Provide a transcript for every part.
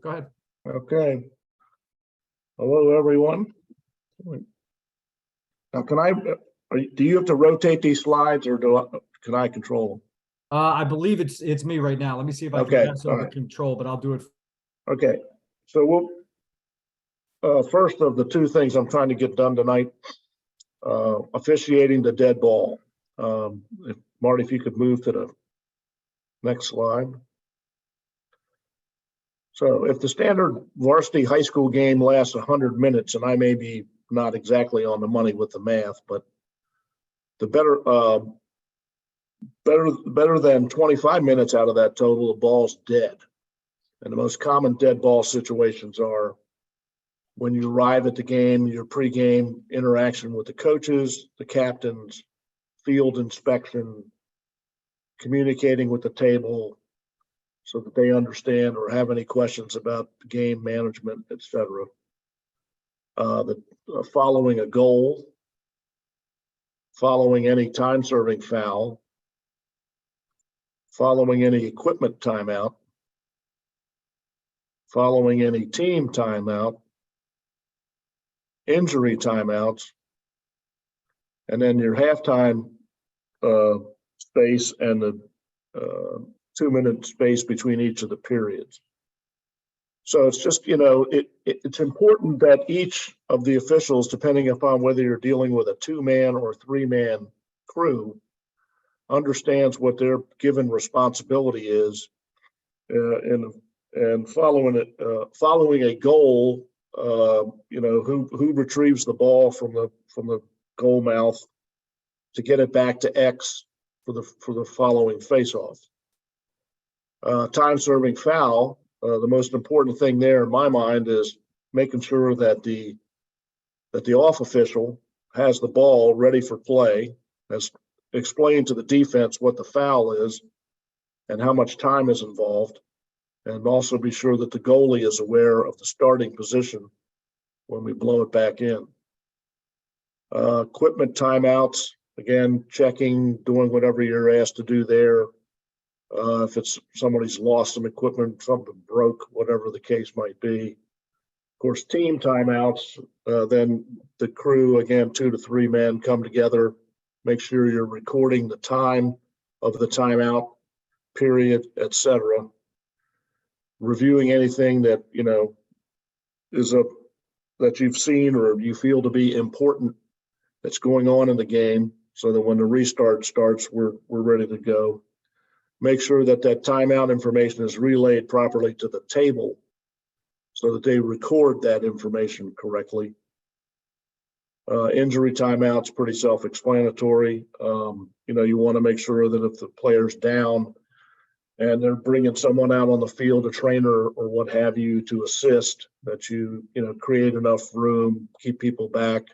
Go ahead. Okay. Hello, everyone. Now, do you have to rotate these slides, or can I control them? I believe it's me right now. Let me see if I Okay, can pass over control, but I'll do it. Okay, so we'll first of the two things I'm trying to get done tonight, officiating the dead ball. Marty, if you could move to the next slide. So if the standard varsity high school game lasts 100 minutes, and I may be not exactly on the money with the math, but the better than 25 minutes out of that total, the ball's dead. And the most common dead ball situations are when you arrive at the game, your pregame interaction with the coaches, the captains, field inspection, communicating with the table so that they understand or have any questions about game management, etc. Following a goal, following any time-serving foul, following any equipment timeout, following any team timeout, injury timeouts, and then your halftime space and the 2-minute space between each of the periods. So it's just, it's important that each of the officials, depending upon whether you're dealing with a 2-man or 3-man crew, understands what their given responsibility is, and following a goal, who retrieves the ball from the goal mouth to get it back to X for the following face-off. Time-serving foul. The most important thing there in my mind is making sure that the off official has the ball ready for play, has explained to the defense what the foul is and how much time is involved, and also be sure that the goalie is aware of the starting position when we blow it back in. Equipment timeouts, again, checking, doing whatever you're asked to do there. If it's somebody's lost some equipment, something broke, whatever the case might be. Of course, team timeouts, then the crew, again, 2 to 3 men come together, make sure you're recording the time of the timeout, period, etc. Reviewing anything that, that you've seen or you feel to be important that's going on in the game, so that when the restart starts, we're ready to go. Make sure that timeout information is relayed properly to the table so that they record that information correctly. Injury timeouts, pretty self-explanatory. You want to make sure that if the player's down and they're bringing someone out on the field, a trainer or what have you, to assist, that you create enough room, keep people back,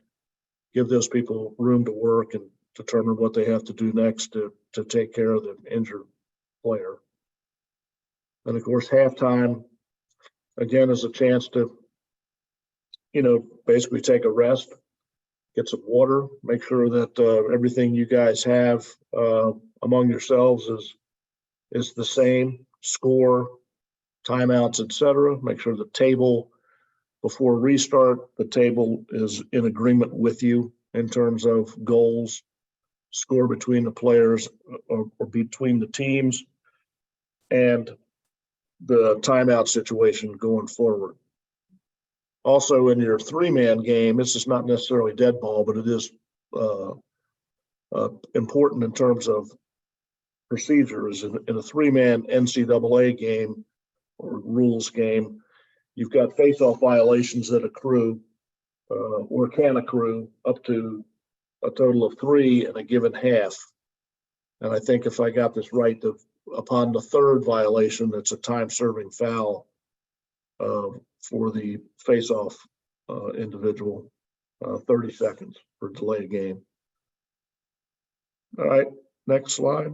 give those people room to work and determine what they have to do next to take care of the injured player. And of course, halftime, again, is a chance to, basically take a rest, get some water, make sure that everything you guys have among yourselves is the same, score, timeouts, etc. Make sure the table, before restart, the table is in agreement with you in terms of goals, score between the players or between the teams, and the timeout situation going forward. Also, in your 3-man game, this is not necessarily dead ball, but it is important in terms of procedures. In a 3-man NCAA game or rules game, you've got face-off violations that accrue or can accrue up to a total of 3 in a given half. And I think if I got this right, upon the 3rd violation, it's a time-serving foul for the face-off individual, 30 seconds for delay game. All right, next slide.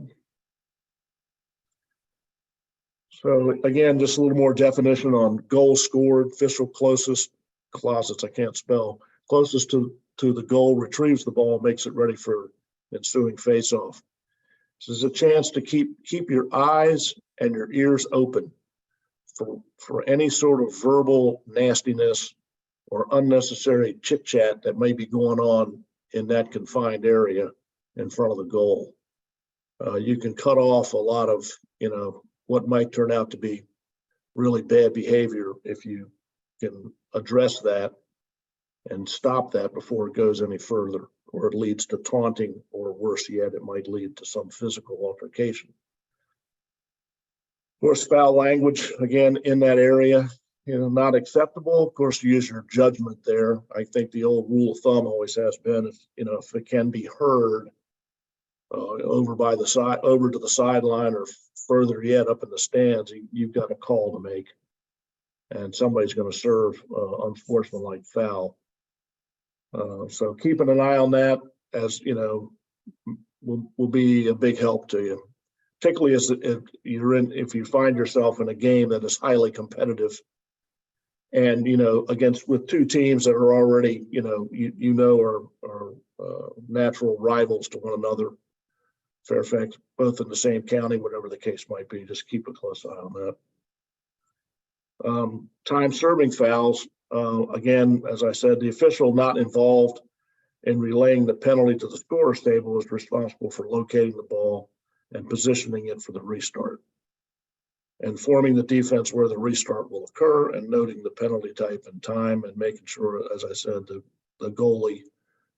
So again, just a little more definition on goals scored. Official closest, closest, I can't spell, closest to the goal retrieves the ball, makes it ready for ensuing face-off. This is a chance to keep your eyes and your ears open for any sort of verbal nastiness or unnecessary chit chat that may be going on in that confined area in front of the goal. You can cut off a lot of, what might turn out to be really bad behavior if you can address that and stop that before it goes any further, or it leads to taunting, or worse yet, it might lead to some physical altercation. Of course, foul language, again, in that area, not acceptable. Of course, use your judgment there. I think the old rule of thumb always has been, if it can be heard over to the sideline, or further yet up in the stands, you've got a call to make, and somebody's going to serve unsportsmanlike foul. So keeping an eye on that, as will be a big help to you, particularly if you find yourself in a game that is highly competitive, and with two teams that are already are natural rivals to one another. Fairfax, both in the same county, whatever the case might be, just keep a close eye on that. Time serving fouls, again, as I said, the official not involved in relaying the penalty to the scorer's table is responsible for locating the ball and positioning it for the restart, informing the defense where the restart will occur, and noting the penalty type and time, and making sure, as I said, the goalie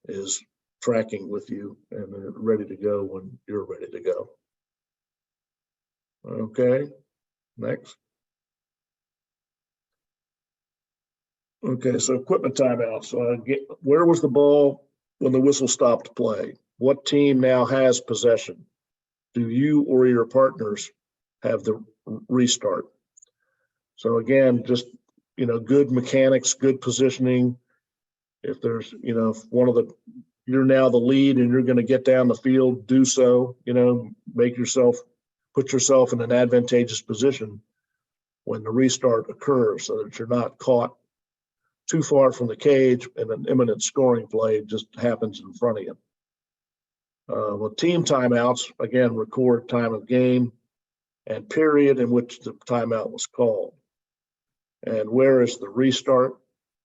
is tracking with you and ready to go when you're ready to go. Okay, next. Okay, so equipment timeouts. Where was the ball when the whistle stopped play? What team now has possession? Do you or your partners have the restart? So again, just good mechanics, good positioning. If there's you're now the lead and you're going to get down the field, do so. Put yourself in an advantageous position when the restart occurs, so that you're not caught too far from the cage and an imminent scoring play just happens in front of you. With team timeouts, again, record time of game and period in which the timeout was called, and where is the restart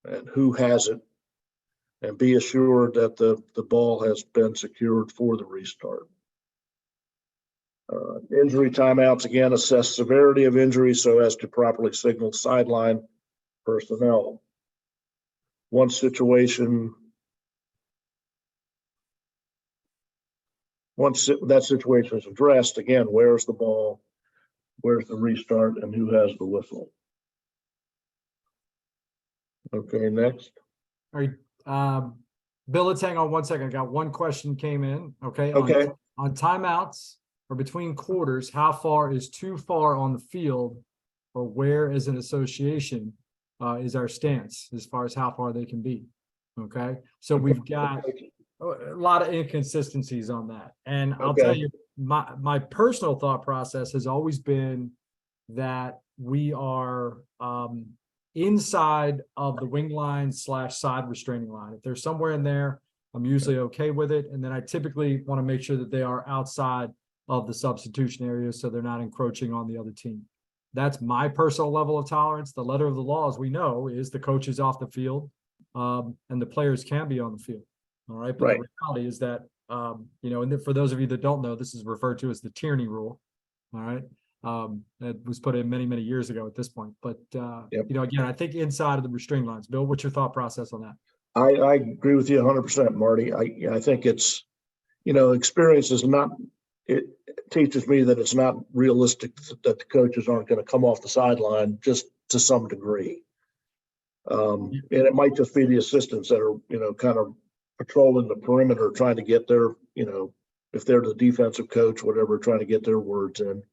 and who has it, and be assured that the ball has been secured for the restart. Injury timeouts, again, assess severity of injury so as to properly signal sideline personnel. Once that situation is addressed, again, where's the ball, where's the restart, and who has the whistle? Okay, next. All right. Bill, let's hang on 1 second. I got one question came in. Okay. Okay. On timeouts or between quarters, how far is too far on the field, or where as an association is our stance as far as how far they can be? Okay. So we've got a lot of inconsistencies on that. And I'll tell you, my personal thought process has always been that we are inside of the wing line / side restraining line. If they're somewhere in there, I'm usually okay with it. And then I typically want to make sure that they are outside of the substitution area so they're not encroaching on the other team. That's my personal level of tolerance. The letter of the law, as we know, is the coach is off the field and the players can be on the field. All right. But the reality is that, and for those of you that don't know, this is referred to as the tyranny rule. All right. That was put in many, many years ago at this point. But, again, I think inside of the restraining lines. Bill, what's your thought process on that? I agree with you 100%, Marty. I think it's, experience is not, it teaches me that it's not realistic that the coaches aren't going to come off the sideline just to some degree. And it might just be the assistants that are, kind of patrolling the perimeter, trying to get their, if they're the defensive coach, whatever, trying to get their words in.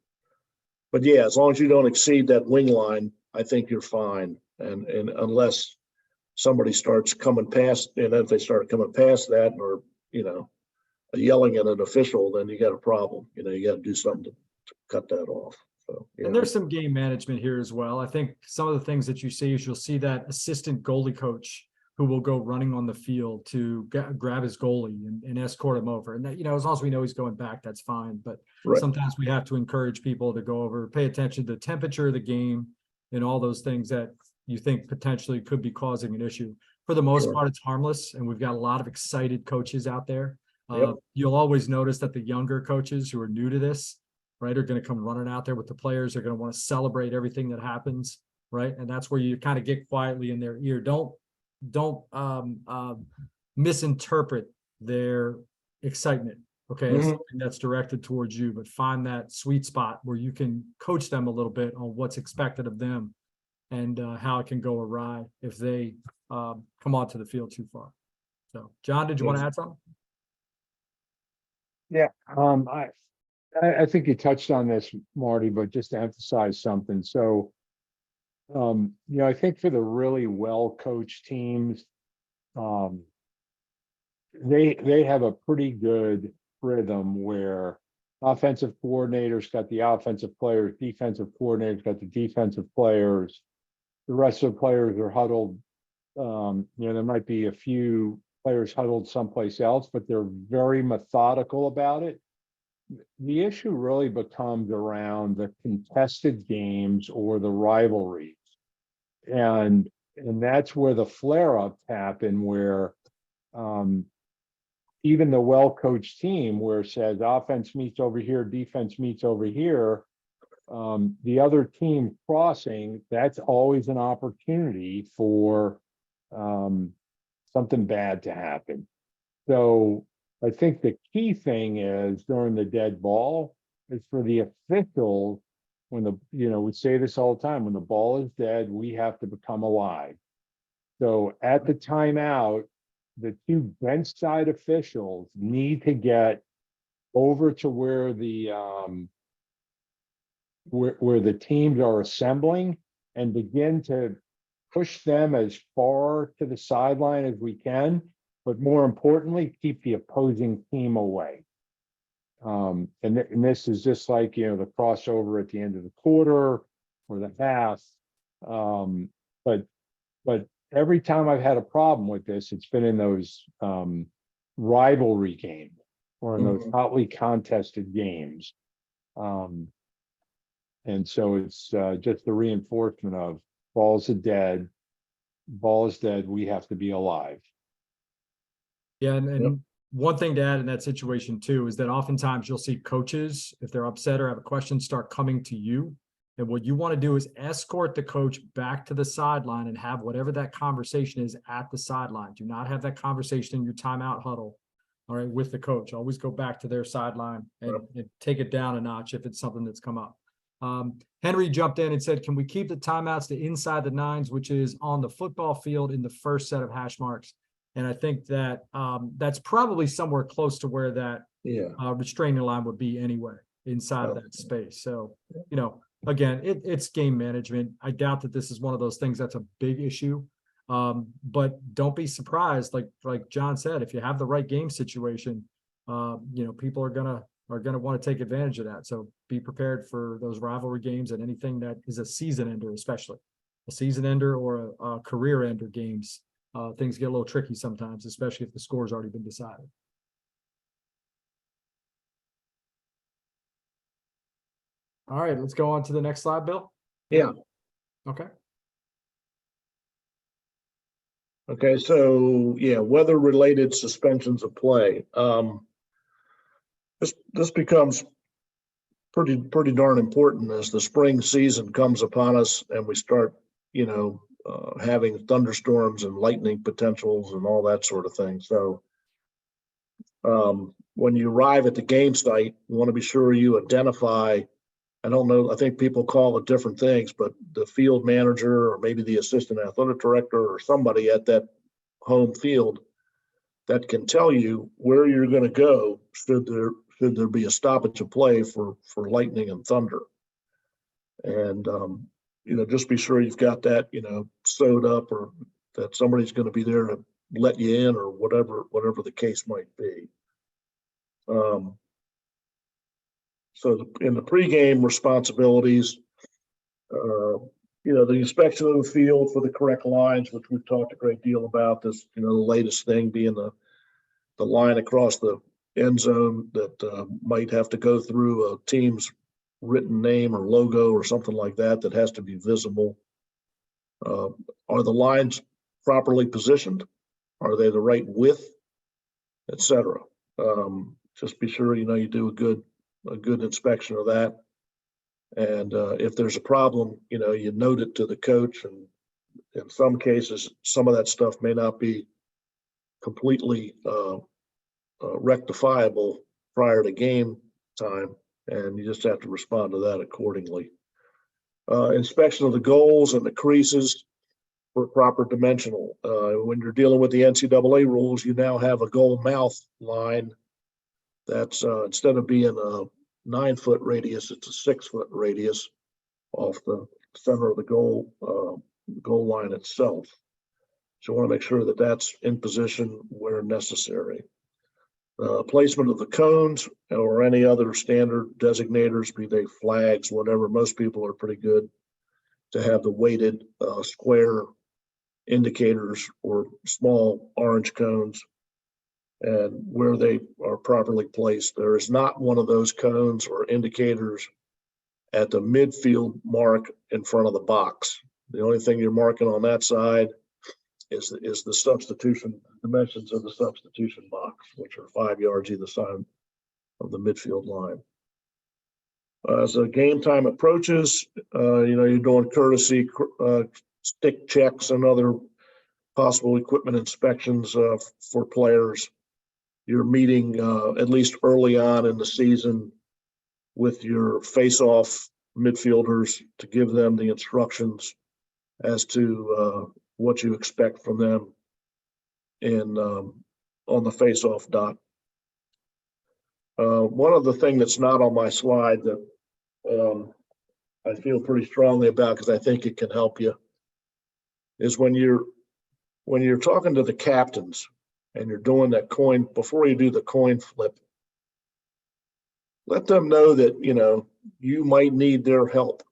But yeah, as long as you don't exceed that wing line, I think you're fine. And unless somebody starts coming past, and if they start coming past that, or, yelling at an official, then you got a problem. You got to do something to cut that off. So, and there's some game management here as well. I think some of the things that you see is you'll see that assistant goalie coach who will go running on the field to grab his goalie and escort him over. And that, as long as we know he's going back, that's fine. But sometimes we have to encourage people to go over, pay attention to the temperature of the game, and all those things that you think potentially could be causing an issue. For the most Sure. part, it's harmless, and we've got a lot of excited coaches out there. Yep. You'll always notice that the younger coaches who are new to this, right, are going to come running out there with the players. They're going to want to celebrate everything that happens, right? And that's where you kind of get quietly in their ear. Don't misinterpret their excitement. Okay, it's something that's directed towards you, but find that sweet spot where you can coach them a little bit on what's expected of them and how it can go awry if they come onto the field too far. So, John, did you want to add something? Yeah, I think you touched on this, Marty, but just to emphasize something. So, I think for the really well-coached teams, they have a pretty good rhythm where offensive coordinators got the offensive players, defensive coordinators got the defensive players. The rest of the players are huddled. There might be a few players huddled someplace else, but they're very methodical about it. The issue really becomes around the contested games or the rivalries. And that's where the flare-ups happen, where even the well-coached team, where it says offense meets over here, defense meets over here, the other team crossing, that's always an opportunity for something bad to happen. So I think the key thing is during the dead ball is for the officials, when we say this all the time, when the ball is dead, we have to become alive. So at the timeout, the two bench side officials need to get over to where the where the teams are assembling and begin to push them as far to the sideline as we can, but more importantly, keep the opposing team away. And this is just like, the crossover at the end of the quarter or the half. But every time I've had a problem with this, it's been in those rivalry games or in those hotly contested games. And so it's just the reinforcement of ball is dead, we have to be alive. Yeah, and one thing to add in that situation too is that oftentimes you'll see coaches, if they're upset or have a question, start coming to you. And what you want to do is escort the coach back to the sideline and have whatever that conversation is at the sideline. Do not have that conversation in your timeout huddle, all right, with the coach. Always go back to their sideline and take it down a notch if it's something that's come up. Henry jumped in and said, can we keep the timeouts to inside the nines, which is on the football field in the first set of hash marks? And I think that that's probably somewhere close to where that restraining line would be anyway, inside of that space. So, again, it's game management. I doubt that this is one of those things that's a big issue. But don't be surprised, like John said, if you have the right game situation, people are gonna want to take advantage of that. So be prepared for those rivalry games and anything that is a season ender, especially a season ender or a career ender games. Things get a little tricky sometimes, especially if the score's already been decided. All right, let's go on to the next slide, Bill. Yeah. Okay. Okay. So weather-related suspensions of play. This becomes pretty darn important as the spring season comes upon us and we start, having thunderstorms and lightning potentials and all that sort of thing. So when you arrive at the game site, you want to be sure you identify, I don't know, I think people call it different things, but the field manager or maybe the assistant athletic director or somebody at that home field that can tell you where you're going to go should there be a stoppage of play for lightning and thunder. And just be sure you've got that, sewed up, or that somebody's going to be there to let you in, or whatever the case might be. So in the pregame responsibilities, the inspection of the field for the correct lines, which we've talked a great deal about. This, the latest thing being the line across the end zone that might have to go through a team's written name or logo or something like that that has to be visible. Are the lines properly positioned? Are they the right width, etc.? Just be sure you do a good inspection of that. And if there's a problem, you note it to the coach. And in some cases, some of that stuff may not be completely rectifiable prior to game time, and you just have to respond to that accordingly. Inspection of the goals and the creases for proper dimensional. When you're dealing with the NCAA rules, you now have a goal mouth line that's instead of being a 9-foot radius, it's a 6-foot radius off the center of the goal line itself. So you want to make sure that that's in position where necessary. Placement of the cones or any other standard designators, be they flags, whatever. Most people are pretty good to have the weighted square indicators or small orange cones, and where they are properly placed. There is not one of those cones or indicators at the midfield mark in front of the box. The only thing you're marking on that side is the substitution dimensions of the substitution box, which are 5 yards either side of the midfield line. As the game time approaches, you're doing courtesy stick checks and other possible equipment inspections for players. You're meeting at least early on in the season with your face-off midfielders to give them the instructions as to what you expect from them on the face-off dot. One of the things that's not on my slide that I feel pretty strongly about, because I think it can help you, is when you're talking to the captains and you're doing that coin, before you do the coin flip, let them know that you might need their help.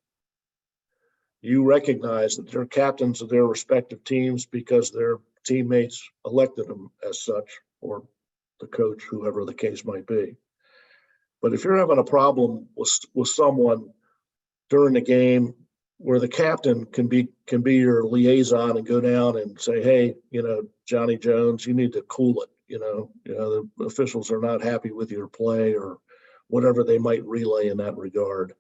You recognize that they're captains of their respective teams because their teammates elected them as such, or the coach, whoever the case might be. But if you're having a problem with someone during the game, where the captain can be your liaison and go down and say, hey, Johnny Jones, you need to cool it. The officials are not happy with your play, or whatever they might relay in that regard.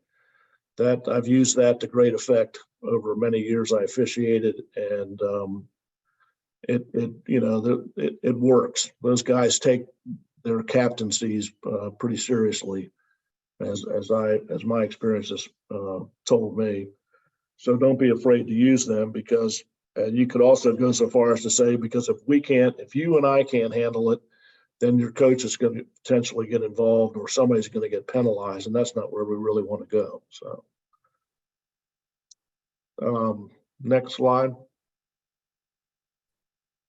That I've used that to great effect over many years I officiated, and it works. Those guys take their captaincies pretty seriously, as my experiences told me. So don't be afraid to use them, because you could also go so far as to say, because if you and I can't handle it, then your coach is going to potentially get involved, or somebody's going to get penalized, and that's not where we really want to go. So next slide.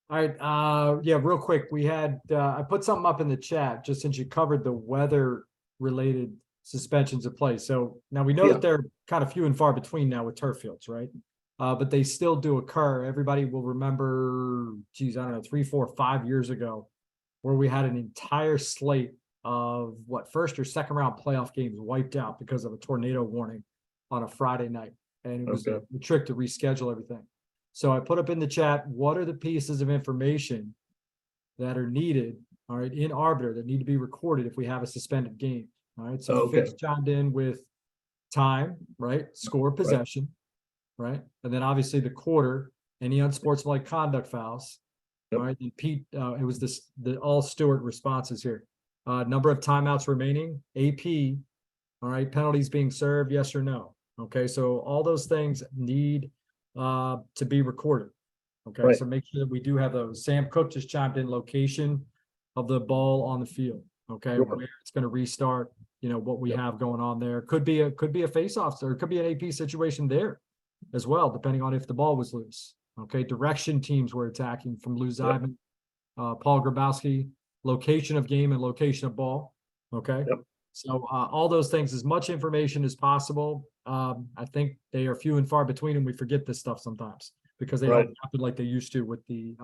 All right. Yeah, real quick. We had, I put something up in the chat just since you covered the weather related suspensions of play. So now we know that they're kind of few and far between now with turf fields, right? But they still do occur. Everybody will remember, geez, I don't know, 3, 4, 5 years ago, where we had an entire slate of first or second round playoff games wiped out because of a tornado warning on a Friday night. And it was the trick to reschedule everything. So I put up in the chat, what are the pieces of information that are needed, all right, in arbiter that need to be recorded if we have a suspended game? All right. So Fitz chimed in with time, right? Score, possession, right? And then obviously the quarter, any unsportsmanlike conduct fouls. All right. And Pete, it was the all Stewart responses here. Number of timeouts remaining, AP, all right, penalties being served, yes or no. Okay. So all those things need to be recorded. Okay. So make sure that we do have those. Sam Cook just chimed in location of the ball on the field. Okay. Where it's going to restart, what we have going on there. Could be a face-off, or it could be an AP situation there as well, depending on if the ball was loose. Okay. Direction teams were attacking from Lou Zeidman, Paul Grabowski, location of game and location of ball. Okay. So all those things, as much information as possible. I think they are few and far between, and we forget this stuff sometimes because they don't happen like they used to with the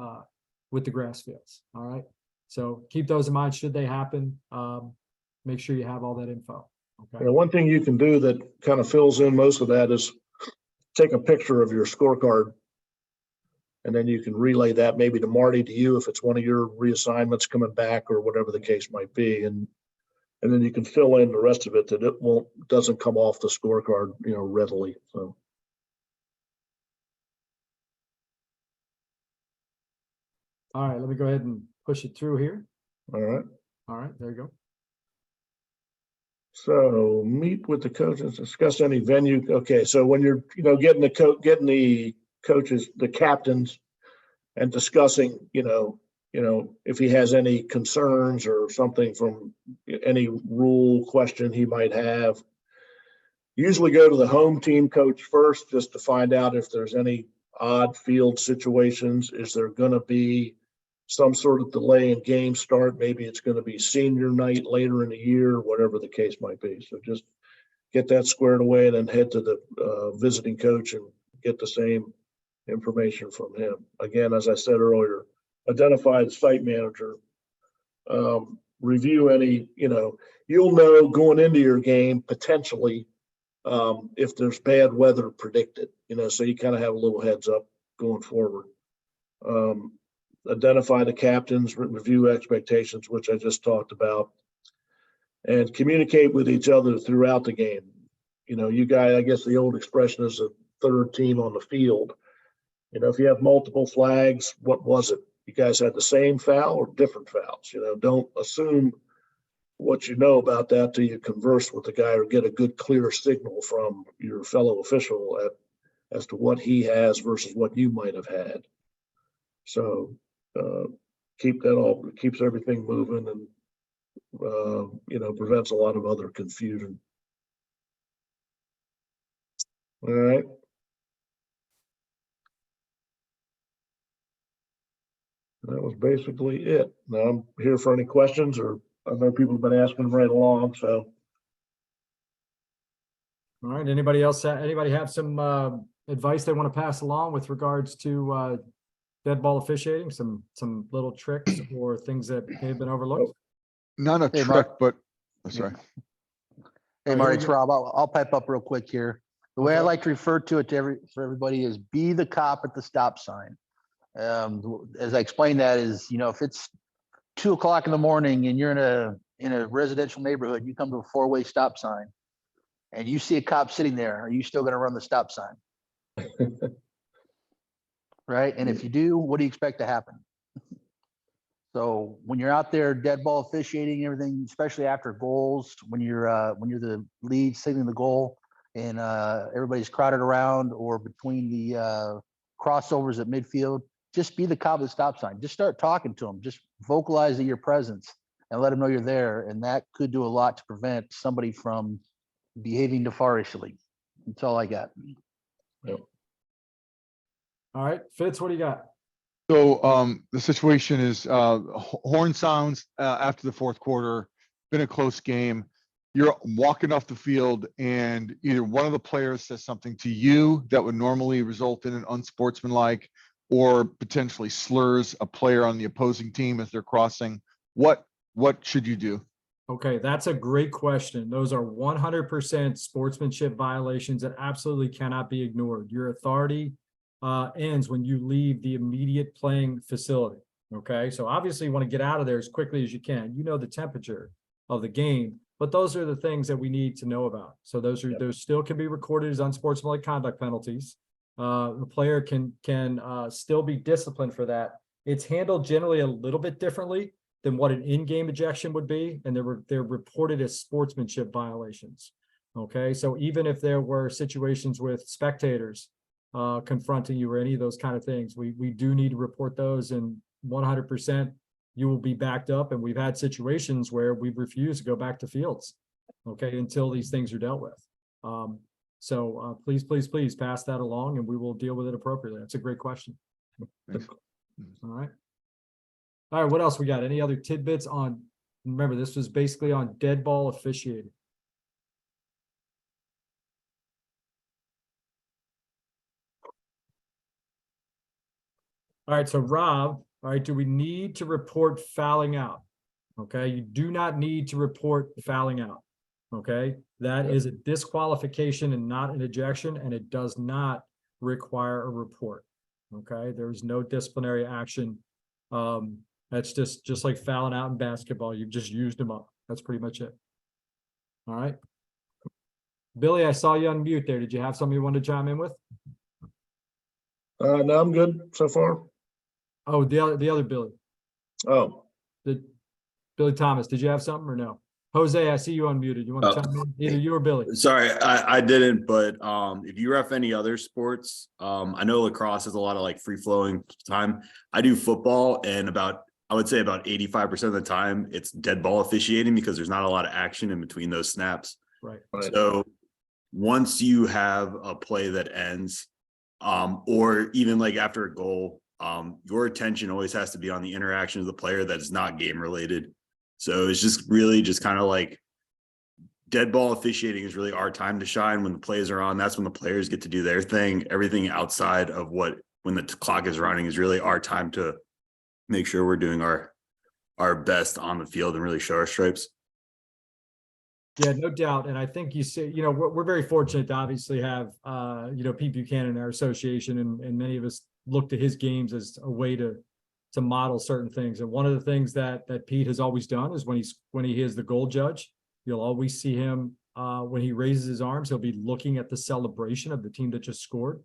grass fields. All right. So keep those in mind should they happen. Make sure you have all that info. Okay. One thing you can do that kind of fills in most of that is take a picture of your scorecard. And then you can relay that maybe to Marty, to you, if it's one of your reassignments coming back or whatever the case might be. And then you can fill in the rest of it that doesn't come off the scorecard, readily. So. All right, let me go ahead and push it through here. All right. All right, there you go. So meet with the coaches, discuss any venue. Okay, so when you're, getting the coaches, the captains, and discussing, if he has any concerns or something from any rule question he might have, usually go to the home team coach first, just to find out if there's any odd field situations. Is there going to be some sort of delay in game start? Maybe it's going to be senior night later in the year, whatever the case might be. So just get that squared away and then head to the visiting coach and get the same information from him. Again, as I said earlier, identify the site manager, review any, you'll know going into your game potentially if there's bad weather predicted, so you kind of have a little heads up going forward. Identify the captains, review expectations, which I just talked about, and communicate with each other throughout the game. You guys, I guess the old expression is a third team on the field. If you have multiple flags, what was it? You guys had the same foul or different fouls? Don't assume what you know about that till you converse with the guy or get a good, clear signal from your fellow official as to what he has versus what you might have had. So keeps everything moving and, prevents a lot of other confusion. All right. That was basically it. Now I'm here for any questions, or I know people have been asking right along. So, All right. Anybody else? Anybody have some advice they want to pass along with regards to dead ball officiating? Some little tricks or things that may have been overlooked? Not a Hey, trick, Mark. but sorry. Hey, All right, Marty, here it's we go. Rob. I'll pipe up real quick here. The way I Okay. like to refer to it for everybody is be the cop at the stop sign. As I explained that is, if it's 2 o'clock in the morning and you're in a residential neighborhood, you come to a 4-way stop sign and you see a cop sitting there, are you still going to run the stop sign? Right. And if you do, what do you expect to happen? So when you're out there dead ball officiating and everything, especially after goals, when you're the lead signaling the goal and everybody's crowded around or between the crossovers at midfield, just be the cop at the stop sign. Just start talking to them. Just vocalize your presence and let them know you're there. And that could do a lot to prevent somebody from behaving nefariously. That's all I got. Yep. All right, Fitz, what do you got? So the situation is horn sounds after the fourth quarter, been a close game. You're walking off the field and either one of the players says something to you that would normally result in an unsportsmanlike or potentially slurs a player on the opposing team as they're crossing. What should you do? Okay, that's a great question. Those are 100% sportsmanship violations that absolutely cannot be ignored. Your authority ends when you leave the immediate playing facility. Okay, so obviously you want to get out of there as quickly as you can. You know the temperature of the game, but those are the things that we need to know about. So those still can be recorded as unsportsmanlike conduct penalties. The player can still be disciplined for that. It's handled generally a little bit differently than what an in-game ejection would be, and they're reported as sportsmanship violations. Okay, so even if there were situations with spectators confronting you or any of those kind of things, we do need to report those, and 100% you will be backed up. And we've had situations where we've refused to go back to fields, okay, until these things are dealt with. So please pass that along and we will deal with it appropriately. That's a great question. Thanks. All right. All right, what else we got? Any other tidbits on, remember, this was basically on dead ball officiating. All right, so Rob, all right, do we need to report fouling out? Okay, you do not need to report fouling out. Okay, that is a disqualification and not an ejection, and it does not require a report. Okay, there's no disciplinary action. That's just like fouling out in basketball. You've just used them up. That's pretty much it. All right. Billy, I saw you on mute there. Did you have something you wanted to chime in with? No, I'm good so far. Oh, the other Billy, Oh, Billy Thomas. Did you have something or no? Jose, I see you unmuted. You want to chime in? Either you or Billy. Sorry, I didn't, but if you ref any other sports, I know lacrosse has a lot of like free flowing time. I do football, and I would say about 85% of the time it's dead ball officiating because there's not a lot of action in between those snaps. Right. right. So once you have a play that ends, or even like after a goal, your attention always has to be on the interaction of the player that's not game related. So it's just really just kind of like dead ball officiating is really our time to shine. When the plays are on, that's when the players get to do their thing. Everything outside of when the clock is running is really our time to make sure we're doing our best on the field and really show our stripes. Yeah, no doubt. And I think you say, we're very fortunate to obviously have, Pete Buchanan in our association, and many of us look to his games as a way to model certain things. And one of the things that Pete has always done is when he is the goal judge, you'll always see him when he raises his arms, he'll be looking at the celebration of the team that just scored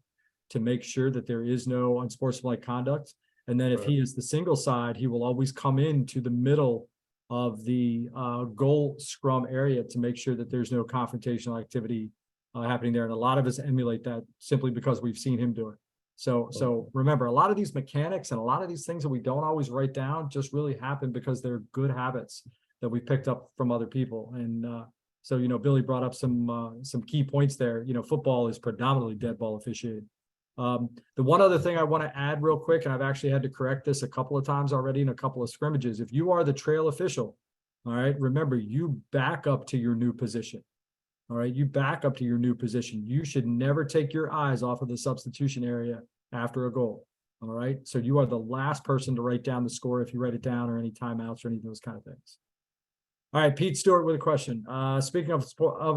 to make sure that there is no unsportsmanlike conduct. And then if he is the single side, he will always come into the middle of the goal scrum area to make sure that there's no confrontational activity happening there. And a lot of us emulate that simply because we've seen him do it. So remember, a lot of these mechanics and a lot of these things that we don't always write down just really happen because they're good habits that we picked up from other people. And so Billy brought up some key points there. Football is predominantly dead ball officiated. The one other thing I want to add real quick, and I've actually had to correct this a couple of times already in a couple of scrimmages. If you are the trail official, all right, remember, you back up to your new position. All right, you back up to your new position. You should never take your eyes off of the substitution area after a goal. All right, so you are the last person to write down the score if you write it down, or any timeouts or any of those kind of things. All right, Pete Stewart with a question. Speaking of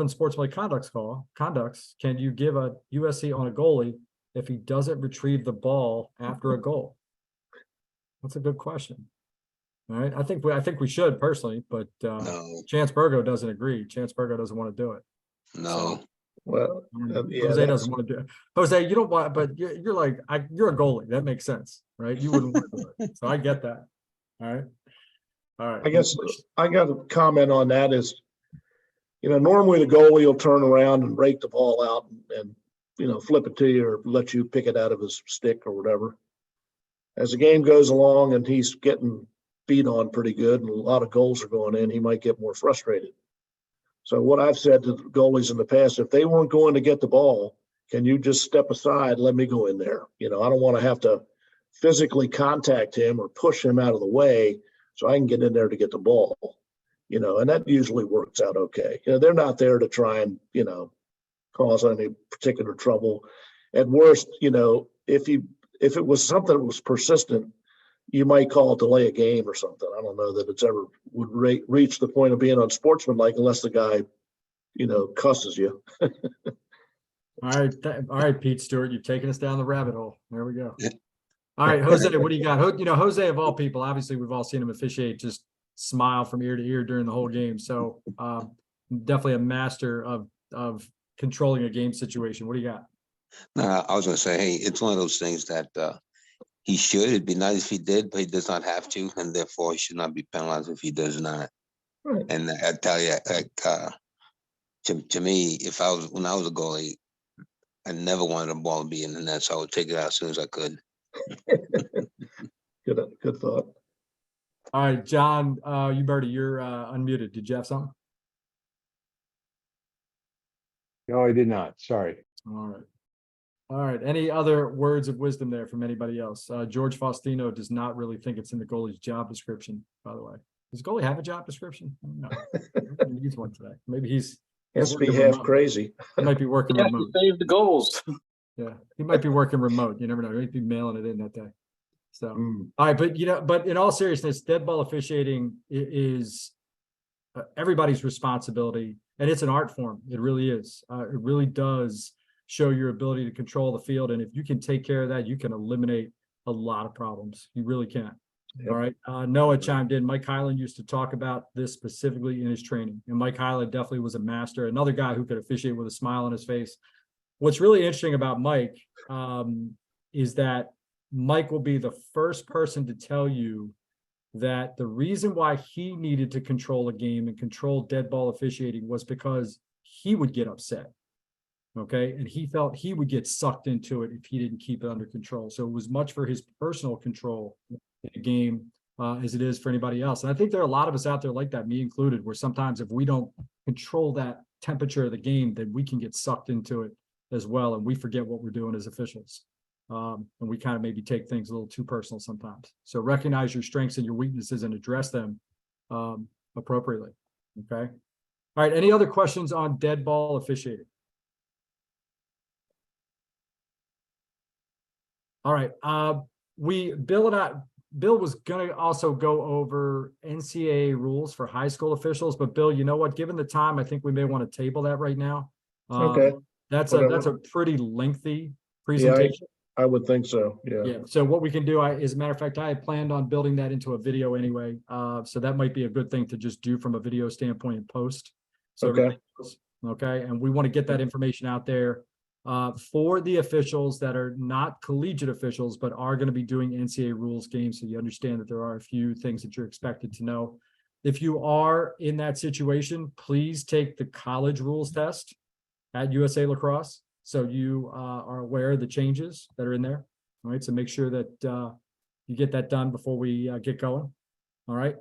unsportsmanlike conducts, can you give a USC on a goalie if he doesn't retrieve the ball after a goal? That's a good question. All right, I think we should personally, but No, Chance Burgo doesn't agree. Chance Burgo doesn't want to do it. no. Well, yeah, Jose doesn't want to do it. Jose, you don't want, but you're like, you're a goalie. That makes sense, right? You wouldn't want to do it. So I get that. All right. All right. I guess I got a comment on that is, normally the goalie will turn around and rake the ball out and flip it to you or let you pick it out of his stick or whatever. As the game goes along and he's getting beat on pretty good and a lot of goals are going in, he might get more frustrated. So what I've said to the goalies in the past, if they weren't going to get the ball, can you just step aside, let me go in there? I don't want to have to physically contact him or push him out of the way so I can get in there to get the ball, and that usually works out okay. They're not there to try and, cause any particular trouble. At worst, if it was something that was persistent, you might call it delay a game or something. I don't know that it's ever would reach the point of being unsportsmanlike unless the guy, cusses you. All right, Pete Stewart, you've taken us down the rabbit hole. There we go. All right, Jose, what do you got? Jose of all people, obviously we've all seen him officiate, just smile from ear to ear during the whole game. So definitely a master of controlling a game situation. What do you got? I was going to say, hey, it's one of those things that he should. It'd be nice if he did, but he does not have to, and therefore he should not be penalized if he does not. Right. And I tell you, to me, when I was a goalie, I never wanted a ball to be in the net, so I would take it out as soon as I could. Good thought. All right, John, you're unmuted. Did you have something? No, I did not. Sorry. All right. All right. Any other words of wisdom there from anybody else? George Faustino does not really think it's in the goalie's job description, by the way. Does goalie have a job description? No. He needs one today. Maybe he's Has to be working half remote. crazy. He might be working Yeah, remote. save the goals. Yeah, he might be working remote. You never know. He might be mailing it in that day. So, Mm. all right, but in all seriousness, dead ball officiating is everybody's responsibility. and it's an art form. It really is. It really does show your ability to control the field. And if you can take care of that, you can eliminate a lot of problems. You really can. Yep. All right. Noah chimed in. Mike Hyland used to talk about this specifically in his training. And Mike Hyland definitely was a master, another guy who could officiate with a smile on his face. What's really interesting about Mike is that Mike will be the first person to tell you that the reason why he needed to control a game and control dead ball officiating was because he would get upset. Okay. And he felt he would get sucked into it if he didn't keep it under control. So it was much for his personal control in the game as it is for anybody else. And I think there are a lot of us out there like that, me included, where sometimes if we don't control that temperature of the game, then we can get sucked into it as well. And we forget what we're doing as officials. And we kind of maybe take things a little too personal sometimes. So recognize your strengths and your weaknesses and address them appropriately. Okay. All right. Any other questions on dead ball officiating? All right. Bill was going to also go over NCAA rules for high school officials, but Bill, you know what? Given the time, I think we may want to table that right now. Okay. That's Whatever. a pretty lengthy Yeah, presentation. I would think so. Yeah. Yeah. So what we can do, as a matter of fact, I had planned on building that into a video anyway. So that might be a good thing to just do from a video standpoint and post. So Okay. everybody knows. Okay. And we want to get that information out there for the officials that are not collegiate officials, but are going to be doing NCAA rules games. So you understand that there are a few things that you're expected to know. If you are in that situation, please take the college rules test at USA Lacrosse. So you are aware of the changes that are in there. All right. So make sure that you get that done before we get going. All right.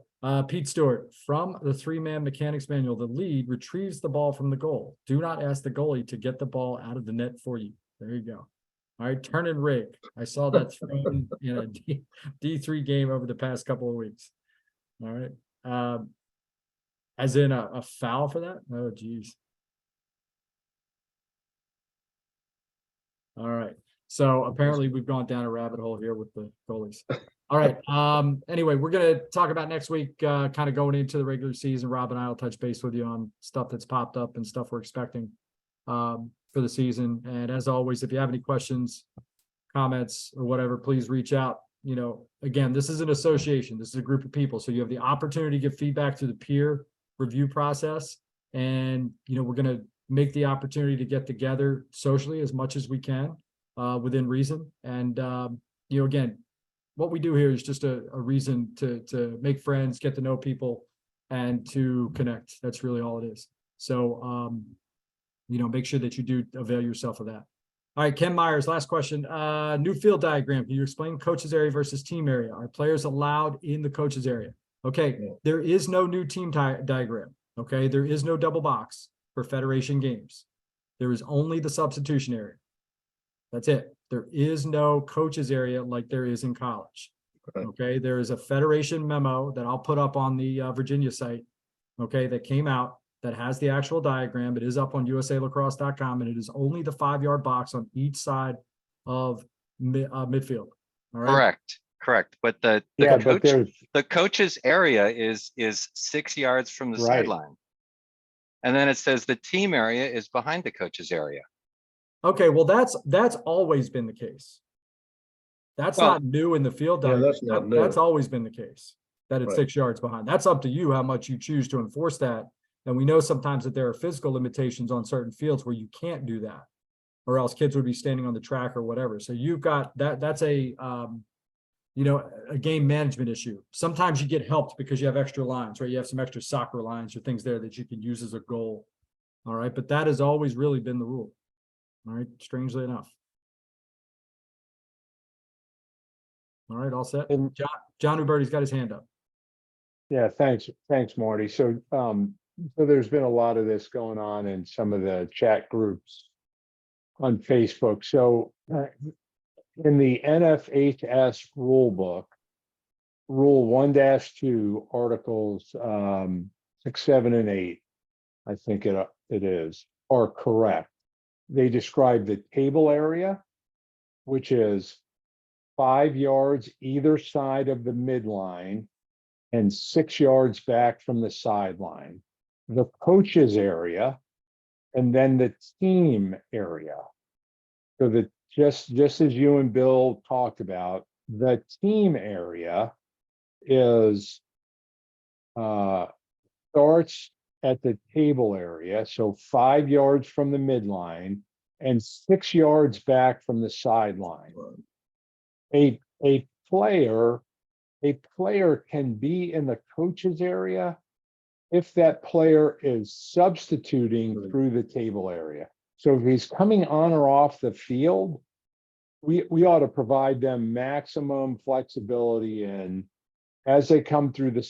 Pete Stewart, from the 3-man mechanics manual, the lead retrieves the ball from the goal. Do not ask the goalie to get the ball out of the net for you. There you go. All right. Turn and rig. I saw that thrown in a D3 game over the past couple of weeks. All right. As in a foul for that? Oh, geez. All right. So apparently we've gone down a rabbit hole here with the goalies. All right. Anyway, we're going to talk about next week, kind of going into the regular season. Rob and I will touch base with you on stuff that's popped up and stuff we're expecting for the season. And as always, if you have any questions, comments, or whatever, please reach out. You know, again, this is an association. This is a group of people. So you have the opportunity to give feedback through the peer review process. And, you know, we're going to make the opportunity to get together socially as much as we can within reason. And, you know, again, what we do here is just a reason to make friends, get to know people, and to connect. That's really all it is. So, you know, make sure that you do avail yourself of that. All right, Ken Myers, last question. New field diagram. Can you explain coaches area versus team area? Are players allowed in the coaches area? Okay, there is no new team diagram. Okay, there is no double box for Federation games. There is only the substitution area. That's it. There is no coaches area like there is in college. Okay, there is a Federation memo that I'll put up on the Virginia site, okay, that came out that has the actual diagram. It is up on usalacrosse.com, and it is only the 5-yard box on each side of midfield. All right. Correct. But the Yeah, but coach, there's, the coach's area is 6 yards from the Right. sideline. And then it says the team area is behind the coach's area. Okay, well, that's always been the case. That's Well, not new in the field Yeah, diagram. that's not new. That's always been the case, that it's Right. 6 yards behind. That's up to you how much you choose to enforce that. And we know sometimes that there are physical limitations on certain fields where you can't do that, or else kids would be standing on the track or whatever. So you've got that. That's a you know, a game management issue. Sometimes you get helped because you have extra lines, right? You have some extra soccer lines or things there that you can use as a goal. All right, but that has always really been the rule. All right, strangely enough. All right, all set. And- John Huberty's got his hand up. yeah, thanks, Marty. So, so there's been a lot of this going on in some of the chat groups on Facebook. So in the NFHS rule book, Rule 1-2, Articles 6, 7, and 8, I think it is, are correct. They describe the table area, which is 5 yards either side of the midline and 6 yards back from the sideline. the coaches area, and then the team area. So that just as you and Bill talked about, the team area is starts at the table area, so 5 yards from the midline and 6 yards back from the sideline. A player can be in the coaches area if that player is substituting through the table area. So if he's coming on or off the field, we ought to provide them maximum flexibility in as they come through the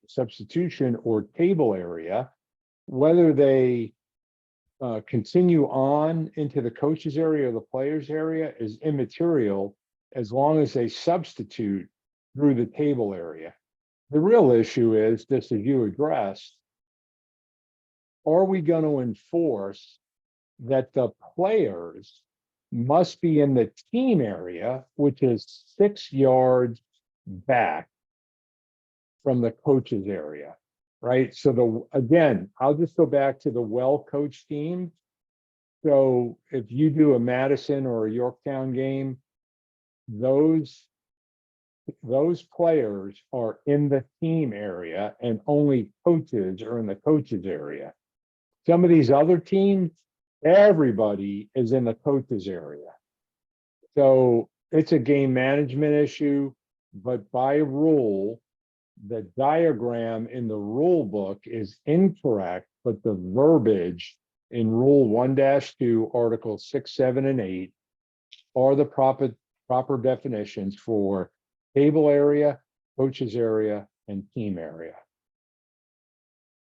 substitution or table area, whether they continue on into the coaches area or the players area is immaterial as long as they substitute through the table area. The real issue is, just as you addressed, are we going to enforce that the players must be in the team area, which is 6 yards back from the coaches area, right? So again, I'll just go back to the well-coached team. So if you do a Madison or a Yorktown game, those players are in the team area and only coaches are in the coaches area. Some of these other teams, everybody is in the coaches area. So it's a game management issue, but by rule, the diagram in the rule book is incorrect, but the verbiage in Rule 1-2, Articles 6, 7, and 8 are the proper definitions for table area, coaches area, and team area.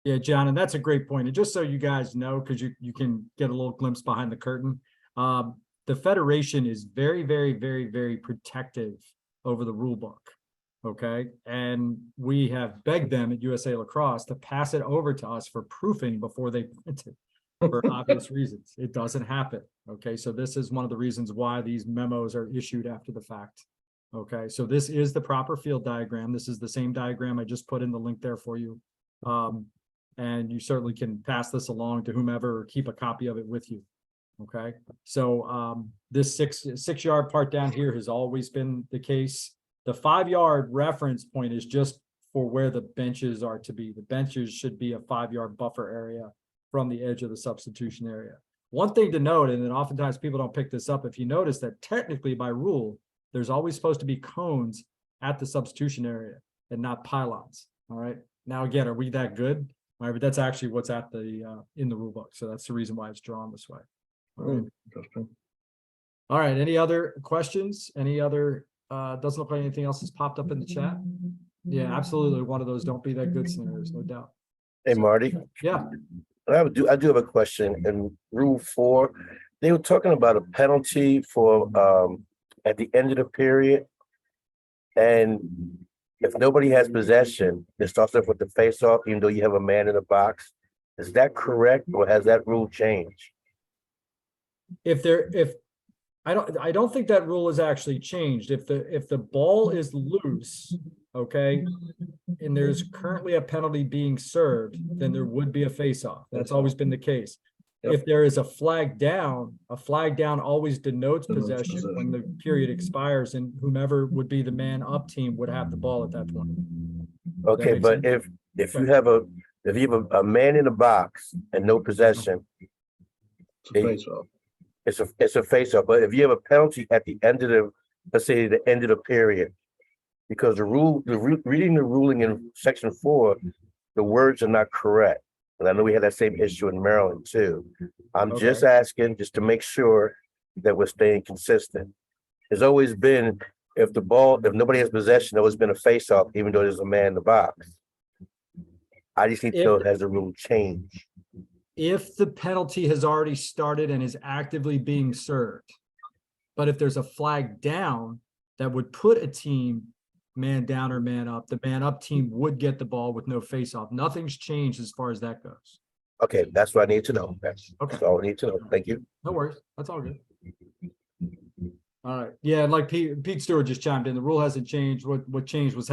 Yeah, John, and that's a great point. And just so you guys know, because you can get a little glimpse behind the curtain, the Federation is very, very, very, very protective over the rule book. Okay. And we have begged them at USA Lacrosse to pass it over to us for proofing before they print it for obvious reasons. It doesn't happen. Okay. So this is one of the reasons why these memos are issued after the fact. Okay. So this is the proper field diagram. This is the same diagram. I just put in the link there for you. And you certainly can pass this along to whomever or keep a copy of it with you. Okay. So this six yard part down here has always been the case. The 5 yard reference point is just for where the benches are to be. The benches should be a 5 yard buffer area from the edge of the substitution area. One thing to note, and then oftentimes people don't pick this up, if you notice that technically by rule, there's always supposed to be cones at the substitution area and not pylons. All right. Now, again, are we that good? All right, but that's actually what's at the in the rule book. So that's the reason why it's drawn this way. All right. Interesting. All right. Any other questions? Any other doesn't look like anything else has popped up in the chat. Yeah, absolutely. One of those don't be that good scenarios, no doubt. Hey, Marty. Yeah. I do have a question. In Rule 4, they were talking about a penalty for at the end of the period. And if nobody has possession, it starts off with the face-off, even though you have a man in the box. Is that correct, or has that rule changed? I don't think that rule has actually changed. If the ball is loose, okay, and there's currently a penalty being served, then there would be a face-off. That's always been the case. Yep. If there is a flag down always denotes possession when the period expires, and whomever would be the man up team would have the ball at that point. Okay, but if you have a man in the box and no possession, It's a face-off. it's a face-off. But if you have a penalty at the end of let's say the end of the period, because reading the ruling in Section 4, the words are not correct. And I know we had that same issue in Maryland too. I'm just asking just to make sure that we're staying consistent. There's always been, if nobody has possession, there's always been a face-off, even though there's a man in the box. I just need to know, has the rule changed? If the penalty has already started and is actively being served, but if there's a flag down that would put a team man down or man up, the man up team would get the ball with no face-off. Nothing's changed as far as that goes. Okay, that's what I need to know. That's all I need to know. Thank you. No worries. That's all good. All right. Yeah, like Pete Stewart just chimed in. The rule hasn't changed. What changed was